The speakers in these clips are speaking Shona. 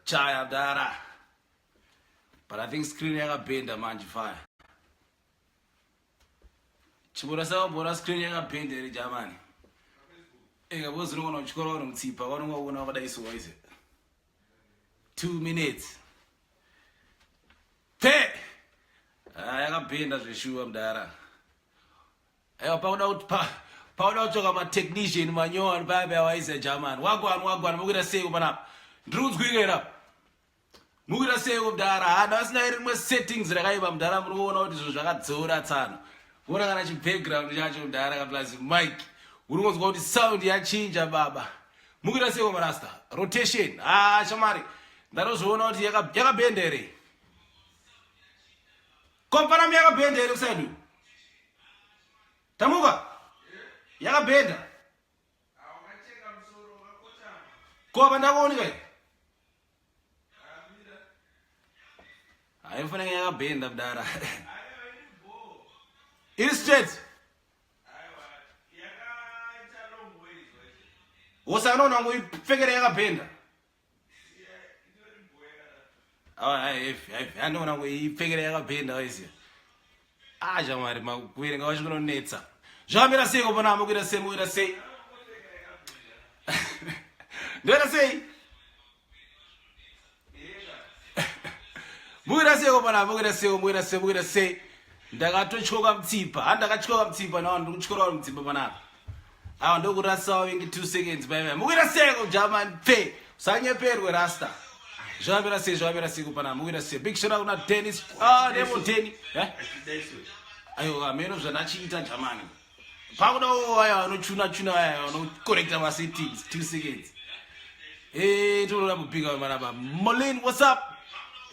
Chaya dara. But I think screen yaga benda manji fire. Chibura sawa bora screen yaga benda eri jamani. Ega bozi nungo na mchukoro na mtipa. Wanungo wana wada isu wa ise. 2 minutes. Te! Yaga benda zwishuwa mdara. Ega powder out choka ma technician manyoa nbabe wa ise jamani. Wagwan mugida sego banap. Drugs going up. Mugida sego mdara. Nasina iri settings rakaiba mdara mruona oti zvakadzora tsana. Wona kana chi background chacho mdara kaplazi mic. Urungonzwa kuti sound yachinja baba. Mugida sego marasta. Rotation. Shamari. Ndarozvoona kuti yakabenda ere. Kompana mi yakabenda ere kusaidu. Tamuka. Yakabenda. Ko bandakoni kai. Ayifuna yakabenda mdara. It is straight. Wosanona ngoyipfekere yakabenda. I know now we figure out benda wese. Jamari makuirenga wachikuronetsa. Zvamira sei kupona mugida sei mugida sei. Ndera sei. Mugida sei kupona mugida sei. Ndakatochoka mtsipa. Handakachoka mtsipa nawo ndikuchikora mtsipa panapa. Awa ndokurasawo ingi 2 seconds bye. Mugida sei kujamani phe. Usanyeperwe rasta. Javira sei kupana mugida sei. Big shout out na Dennis. Demo Denny. Ayo ameno zvanachiita jamani. Pakuda aya anochuna aya anocorrecta ma settings 2 seconds. Toda kupinga maraba. Molin, what's up?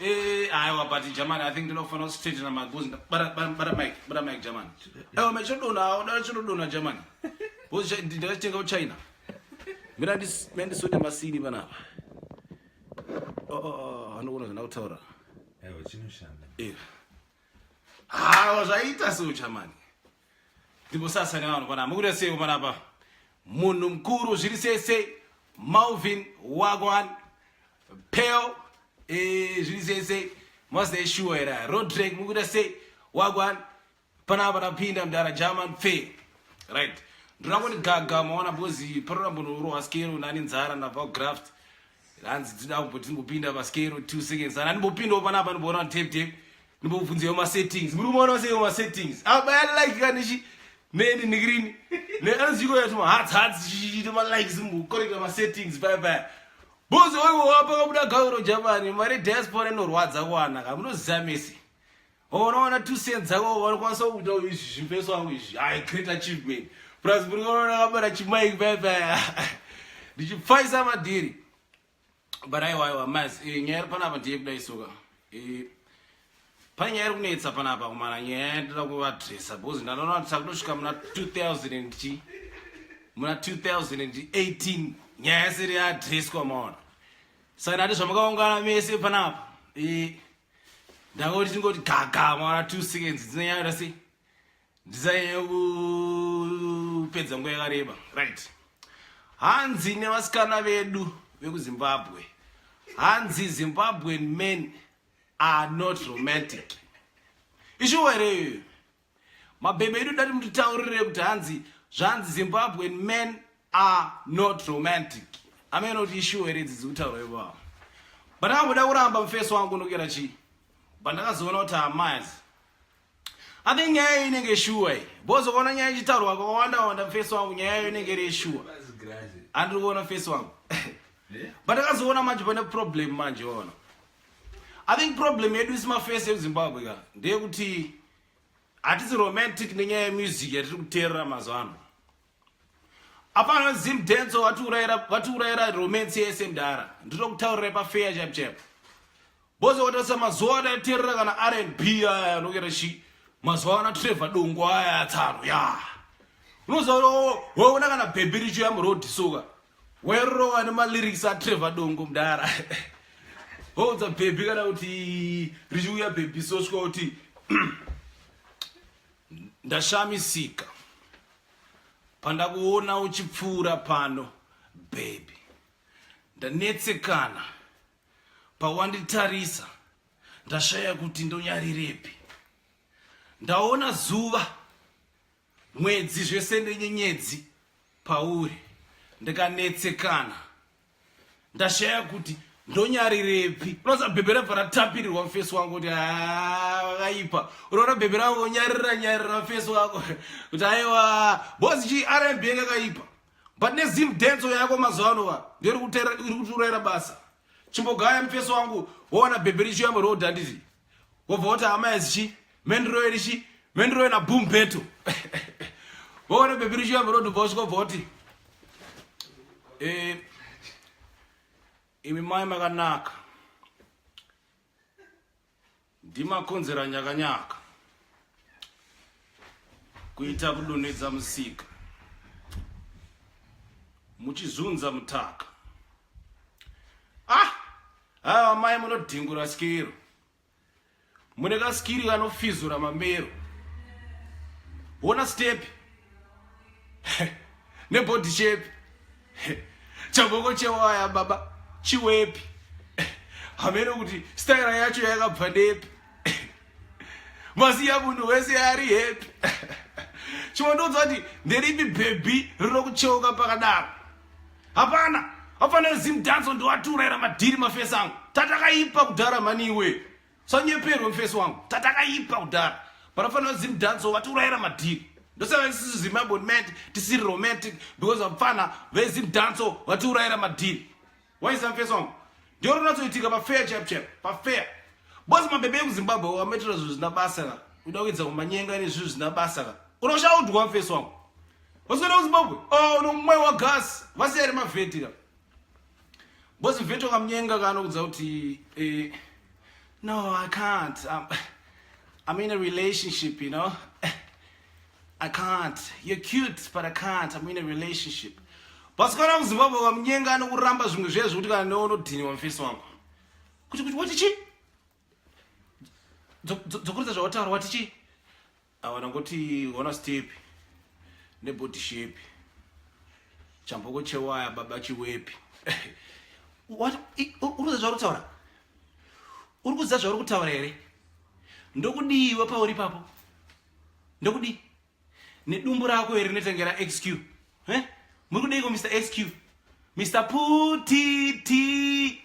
Ayo but jamani I think ndinofana straight na magozi. Bara mic jamani. Ayo mechidona jamani. Bozi ndingatenga uChina. Mina ndisode masini banapa. Anoona zvanautaura. Ewo chinoshanda. Zvaita so chamani. Ndipo sasa nevanhu pana mugida sei panapa. Munhu mukuru zviri sese Malvin Wagwan Pale zviri sese must they sure era Rodrick mugida sei Wagwan panapa napinda mdara German Fair. Right. Ndinangoni gaga maona bozi parora mbonoro askero nani nzara na graft. Hanzi dzida kumbopinda paskero 2 seconds. Ana ndibopindawo panapa ndibona tape. Ndibobvunzewo ma settings. Muri muona sei ma settings. Abaya like kanishi neni nigrini. Ne anziko yatu ma hearts chito ma likes mu correct ma settings bye. Bozo wewe wapa kabuda gauro jamani. Mari diaspora inorwadza kuwana kamunoziva mesi. Unoona 2 cents zako wanokwanisa kuita izvi zvimpeso wangu izvi. Great achievement. Plus muri kuona kabara chimike bye. Ndichipfaisa madiri. But aiwa mas nyaya panapa ndiye kudaisuka. Panyaya kunetsa panapa kumana nyaya ndira kuadressa bozi ndanoona kuti sakutosvika muna 2018 nyaya siri yaadresswa maona. Saka ndati zvamakaungana mese panapa. Ndangoti tingoti gaga maona 2 seconds dzinonyanya sei. Ndisanyanya kupedza nguva yakareba. Right. Hanzi nevasikana vedu vekuZimbabwe. Hanzi Zimbabwean men are not romantic. Ishuwa ere. Mabebe edu dati mutitaurire kuti hanzi zvanzi Zimbabwean men are not romantic. Ameno kuti ishuwa ere dzidzi kutaura iwawo. But ndakabuda kuramba mufeso wangu nokera chi. But ndakazoona kuti amazi. I think nyaya inenge shuwa iyi. Bozo kuona nyaya ichitaurwa kwakawanda mufeso wangu nyaya inenge iri shuwa. Andiri kuona mufeso wangu. But ndakazoona manje pane problem manje ona. I think problem yedu isimafese eZimbabwe ka ndeyekuti hatisi romantic nenyaya yemusic yatiri kuteerera mazuva ano. Apana Zim Denso vatiurayira romance yese mdara. Ndiro kutaurira pafair chap. Bozo kutasa mazuva atateerera kana R&B aya anokera shi. Mazuva ana Trevor Dongo aya atsaro ya. Unozauro waona kana baby richo yamuroad soka. Wero ane ma lyrics a Trevor Dongo mdara. Hoza baby kana kuti richiuya baby sosvika kuti ndashamisika pandakuona uchipfuura pano baby ndanetsekana pawanditarisa ndashaya kuti ndonyarirepi. Ndaona zuva, mwedzi zvese ndenyenyedzi pauri, ndikanetsekana. Ndashaya kuti ndonyarirepi. Unoza bhebhe rabva ratapirirwa mufesi wangu kuti vakaipa. Unoona bhebhe rangu nyarira mufesi wako kuti aiwa bosi chi R&B yakaipa. But nezim dance yako mazuva anova ndiri kuturera basa. Chimbogaya mufesi wangu woona bhebhe richiyamba rodha nditi. Wobva woti hama yazichi mendroe richi mendroe na boom beto. Woona bhebhe richiyamba rodha ubva usvika ubva woti imi mai makanaka, ndimakonzera nyakanyaka kuita kudonhedza musika, muchizunza mutaka. Haiwa mai munodhingura skiro, mune kaskiri kanofizura mamero. Wona step nebody shape chamboko chewaya baba chiwepi. Hamene kuti style yacho yakabva nepi. Masiya munhu wese ari happy. Chimondodza kuti nderipi baby rino kucheuka pakadaro. Hapana, hapana zimdanzo ndoaturira madhiri mafesi angu. Tatakaipa kudhara maniwe. Sanyeperwe mfesi wangu. Tatakaipa kudhara. Parafana zimdanzo waturira madhiri. Ndosava isisu Zimbabwe tisiri romantic because hapana vezimdanzo waturira madhiri. Waisa mfesi wangu. Ndio runatsoitika pa fair chap pa fair. Bosi mabebe kuZimbabwe wametera zvinhu zvina basa ka. Udakwidza kumanyenga nezvinhu zvina basa ka. Unoshaudwa mfesi wangu. Waswera kuZimbabwe? Unomwe wa gas. Vasiyari mavheti ka. Bosi mveto kamnyenga kanokudza kuti no, I can't. I'm in a relationship, you know. I can't. You're cute, but I can't. I'm in a relationship. Pasikana kuZimbabwe kamnyenga anokuramba zvimwe zvezvo kuti kana neunodhiniwa mfesi wangu. Kuti watichi? Dzokuridza zvawataura watichi? Awana ngoti wona step nebody shape. Chamboko chewaya baba chiwepi. What? Urikuza zvarutaura? Urikuza zvarutaura here? Ndokudiwa pauri papo. Ndokudi. Nedumbu rako here rinotengera XQ. Murikudiko Mr. XQ. Mr. Putiti.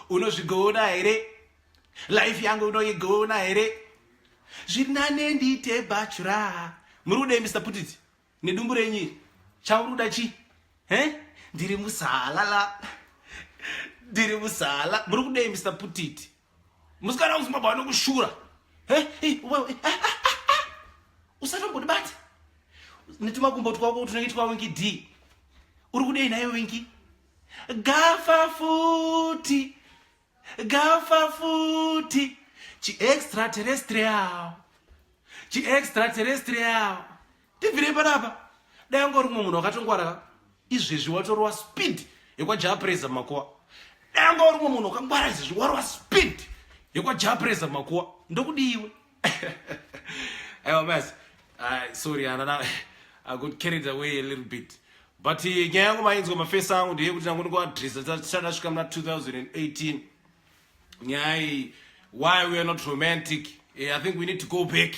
Unozvigona here? Life yangu unoigona here? Zvinane ndite bachura. Murikude Mr. Putiti. Nedumbu renyi. Chamuruda chi? Ndiri musalala. Ndiri musala. Murikude Mr. Putiti. Musikana kuZimbabwe anokushura. Usatomboti bati. Netimakumbo twako tunenge twa winki D. Urikudei nayo winki? Gafa futi. Gafa futi. Chi extraterrestrial. Chi extraterrestrial. Tivire panapa. Dai ngori munhu wakatongwara. Izvezvi watorwa speed yekwajapreza makuwa. Dai ngori munhu wakangwara izvezvi warwa speed yekwajapreza makuwa. Ndokudiwe. Aiwa mas. Sorry, I got carried away a little bit. But nyaya yangu mainzwa mafesi angu ndiye kuti nangu ndikuadresa tachasvika muna 2018. Nyaya, why we are not romantic. I think we need to go back.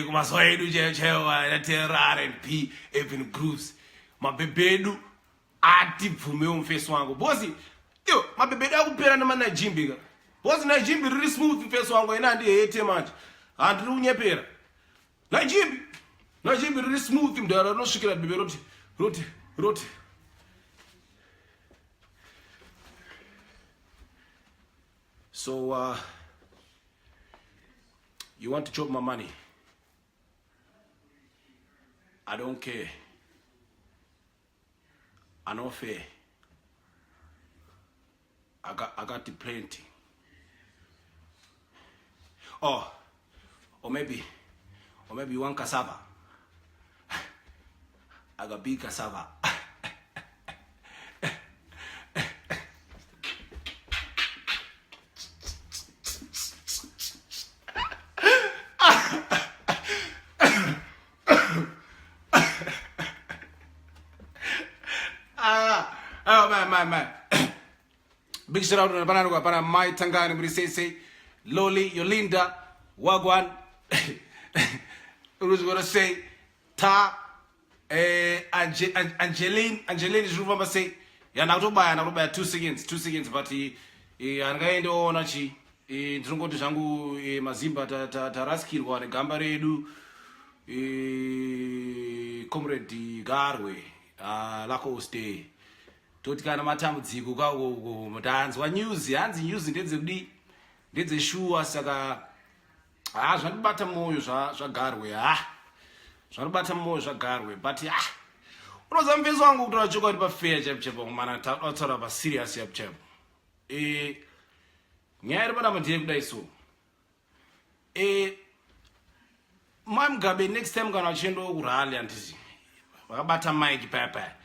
Kumazuva edu chaiwo atera R&B even grooves. Mabebedu ati bvumewo mufesi wangu. Bosi, mabebedu akupera nemanajimbi ka. Bosi najimbi riri smooth mufesi wangu ina handi hete manje. Handiri kunyepera. Najimbi riri smooth mdara rinosvikira bebe roti. So you want to chop my money? I don't care. I know fair. I got the plenty. Or maybe you want cassava. I got big cassava. Big shout out to Pana Mai Tangani, but say, Loli, Yolinda, Wagwan. Who's gonna say, Ta, Angeline is remember say, Yanauba 2 seconds, but he angaendo onachi, Trungo to Shangu, Mazimba, Taraski, or a Gamba Redu, Comrade Garwe, Lako Stay. Totikana matambudziko kawo mutanzi wanyuzi hanzi nyuzi ndedze shuwa saka zvanobata moyo zvagarwe zvanobata moyo zvagarwe but unoza mufesi wangu kutora choka kuti pafair chaipo mana taura pa serious chaipo nyaya iri panapa ndiye kudai so Mugabe next time kana vachiendawo kurally handiti vakabata mike paya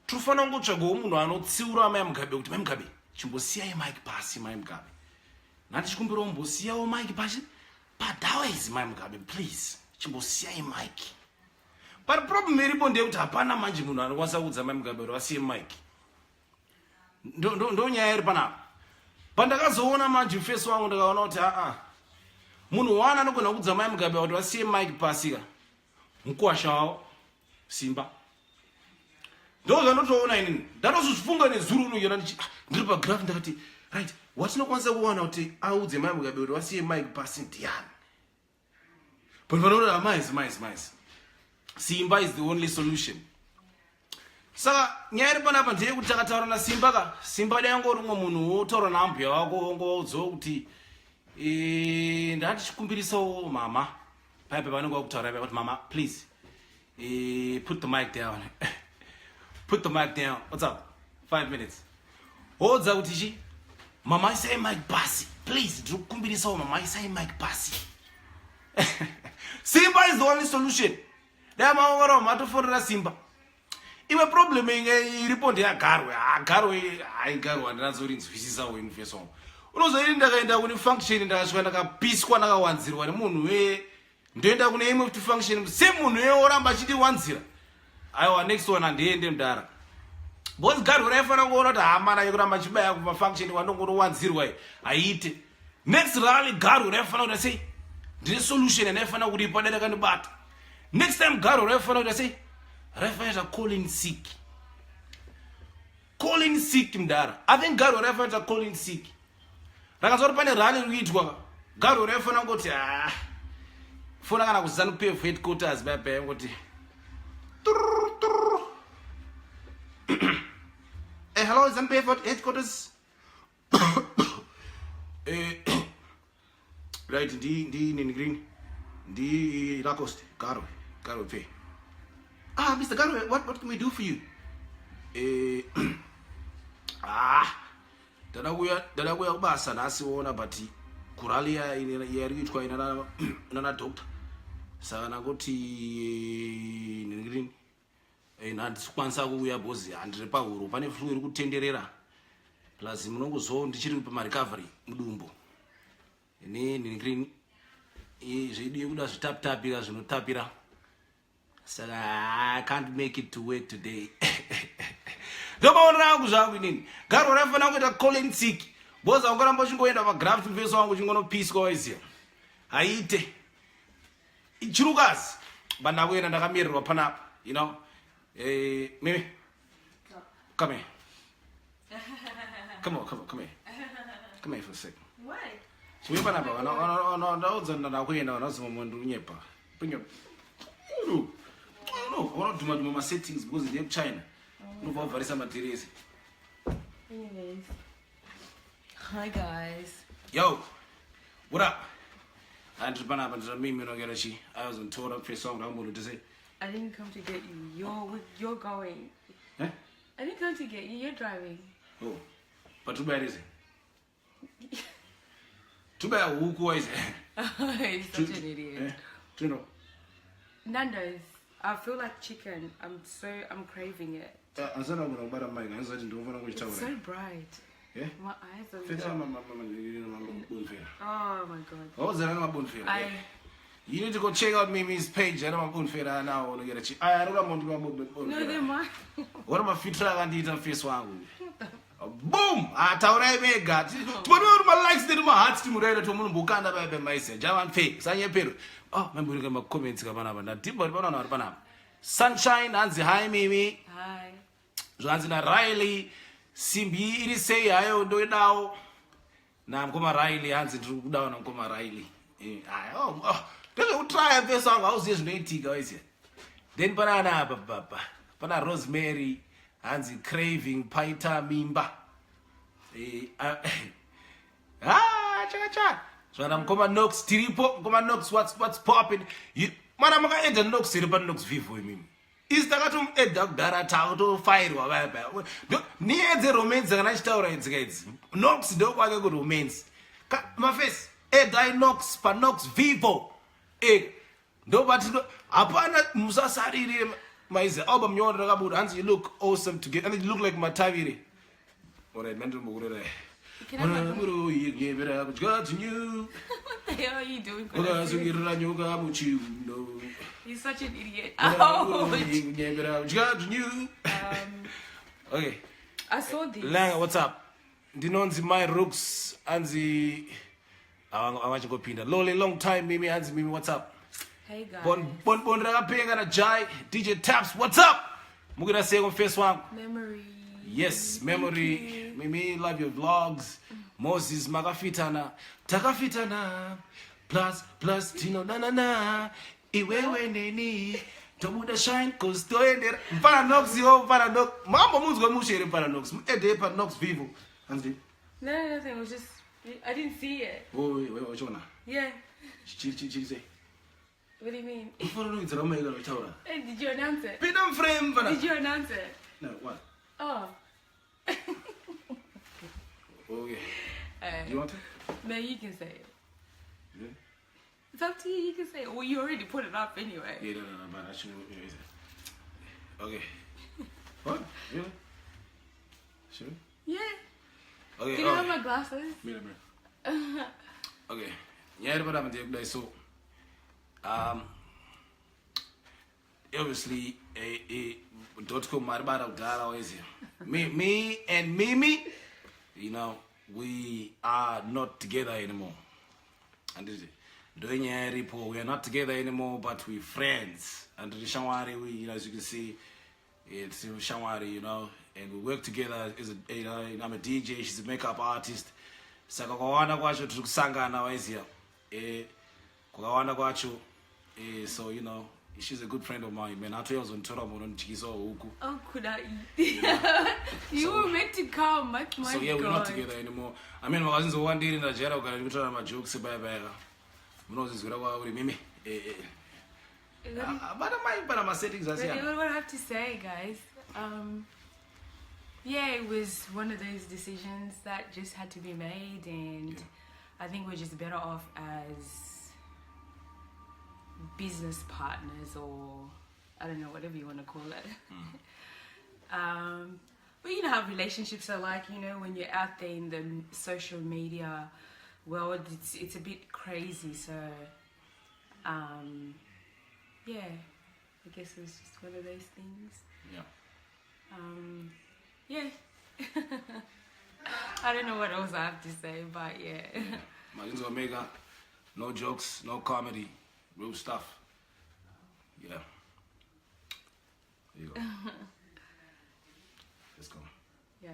tofanira kungotsvagawo munhu anotsiura mai Mugabe kuti mai Mugabe chimbosiyai mike pasi mai Mugabe natichikumbirawo mbosiyawo mike pasi padhawa izi mai Mugabe please chimbosiyai mike but problem iripo ndeyekuti hapana manje munhu anokwanisa kuudza mai Mugabe kuti vasiye mike ndo nyaya iri panapa pandakazoona manje mufesi wangu ndakaona kuti munhu wana anogona kuudza mai Mugabe kuti vasiye mike pasika mukuwasha wawo simba ndo zvanotoona inini ndatozvifunga nezuro unogera ndiri pagraph ndakati right watinokwanisa kuwana kuti audze mai Mugabe kuti vasiye mike pasi ndiani but vanoda mais simba is the only solution saka nyaya iri panapa ndeyekuti takataura nasimba simba dangori umwe munhu wotaura naambuya wako ongoudzawo kuti ndatichikumbirisawo mama paipe vanenge vakutaura kuti mama please put the mic down put the mic down. What's up? 5 minutes. What's up, Tishi? Mama, I say mic passy. Please, do kumbiri so mama, I say mic passy. Simba is the only solution. There are matter for the Simba. If a problem in report ya Garwe, and that's what it's visible in face on. Unozo inda when you function in the Ashwana peace kwana 10 when moon way. Ndenda kuna aim to function same moon way or ambashidi 10. Our next one and the end them dara. Both God whatever I go to Amana, you got much better for function. One don't go to 10 I eat it. Next rally, God whatever I say. The solution and F would report that kind bat. Next time, God whatever I say. Reference are calling sick. Calling sick in dara. I think God whatever are calling sick. Rakazorpane rally read God whatever I go to for I was done pay for headquarters by what. Hello, is pay for headquarters? Right, in green, the Lacoste, Caro pay. Mr. Caro, what can we do for you? That I will pass and ask you about Kuralia in a year, which quite another doctor. Sanagoti in green. Kwanza kuuya bozi andiri pauro pane flu iri kutenderera plus munongozo ndichiri pa recovery mudumbo ini green zvidiye kuda zvitapira zvinotapira saka I can't make it to work today ndobaona rangu zvangu inini garo rafana kuita calling sick boza ungaramba uchingoenda pa graft mfeso wangu chingonopiswa waiziya aite ichirukazi bandakuenda ndakamirerwa panapa you know. Mimi, come here. Come here. Come here for a second. Why? We're going to I want to do my settings because in China. No, for some materials. Anyways. Hi, guys. Yo, what up? I was on tour up for song. I'm going to say. I didn't come to get you. You're going. Huh? I didn't come to get you. You're driving. Oh, but too bad is it? Too bad. Who is it? He's such an idiot. You know. Nando's. I feel like chicken. I'm craving it. It's so bright. Yeah? My eyes are oh my god. What was that? You need to go check out Mimi's page. I don't want to now. I get a I don't want to go. No, they're mine. What am I fit and eat on face one? boom ataurai vega tiboniwe kuti malikes nedu mahearts timuraira tomunombokanda paipe maise javanfe sanyepero memburika macomments kapanapa ndatimba kuti panaona vari panapa sunshine hanzi hi mimi Hi. zvanzi nariley simbi iri sei hayo ndoidawo namukoma riley hanzi ndiri kudawo namukoma riley ndezvekutraya mfeso wangu hauzive zvinoitika waisiya then panana apa papa pana rosemary hanzi craving paita mimba chakacha zvana mukoma nox tiripo mukoma nox what's popping mana makaedha nox iri panox vivo imimi isi takatomuedha kudhara takutofairwa vaya paya niedze romance kana achitaura idzika idzi nox ndokwake kuromance mafesi edhai nox panox vivo ndobati hapana musasarire maize album nyoro rakabuda hanzi you look awesome together and you look like matavire alright man ndombokurera Can I have my- what What the hell are you doing? You're such an idiot. Okay. I saw this. Langa, what's up? Ndinonzi my rooks anzi awachingopinda. Loli long time mimi anzi mimi what's up? Hey guys. Bon rakapenga na Jai DJ Taps what's up? Mukira seko face wangu. Memory. Yes, memory. Mimi love your vlogs. Moses makafitana. Takafitana. Plus tino na. Iwewe neni. Tomuda shine cause toendera. Paranox yo paranox. Mambo muzgo mushere paranox. Ede paranox vivo. Anzi. No, nothing. It was just I didn't see it. Oh, wait, chona. Yeah. Chiri say. What do you mean? Uforo nzira omega lo taura. Hey, did you announce it? Pinam frame bana. Did you announce it? No, what? Oh. Okay. Do you want to? No, you can say it. Yeah. It's up to you. You can say it. Well, you already put it up anyway. Yeah, no, but I shouldn't. Okay. What? Yeah. Sure. Yeah. Okay. Can I have my glasses? Mira. Okay. Nyaya but I'm there. So, obviously, .com maribara udara always me and Mimi, you know, we are not together anymore. And doing a report, we are not together anymore, but we're friends. And the Shawari, we, you know, as you can see, it's Shawari, you know, and we work together. You know, I'm a DJ, she's a makeup artist. Saka kawana kwacho tukusangana waizia. Kukawana kwacho. So, you know, she's a good friend of mine. Man, I told you Oh, Kuda. You were meant to come. My so yeah, God. we're not together anymore. I mean, I was one day in Nigeria, I was trying my jokes about Mimi. But my settings are Really, what I have to say, guys. Yeah, it was one of those decisions that just had to be made, and I think we're just better off as business partners, or I don't know, whatever you want to call it. But you know how relationships are like, you know, when you're out there in the social media world, it's a bit crazy. So, yeah, I guess it was just one of those things. Yeah. Yeah. I don't know what else I have to say, but yeah. Marines Omega, no jokes, no comedy, real stuff. Yeah. There you go. Let's go. Yeah.